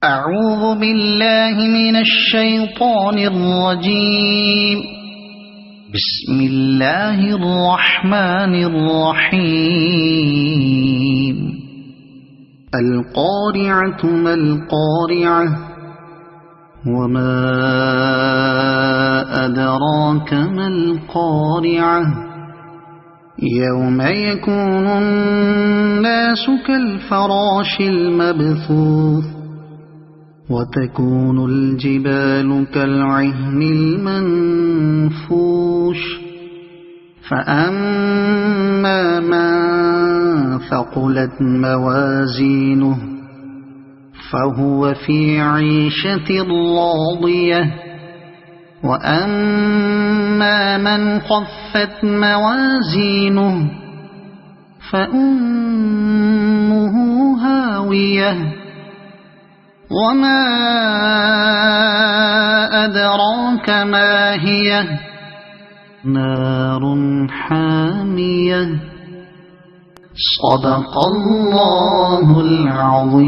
أعوذ بالله من الشيطان الرجيم. بسم الله الرحمن الرحيم. القارعة ما القارعة وما أدراك ما القارعة يوم يكون الناس كالفراش المبثوث وتكون الجبال كالعهن المنفوش فأما من ثقلت موازينه فهو في عيشة راضية وأما من خفت موازينه فأمه هاوية وما أدراك ما هي نار حامية. صدق الله العظيم.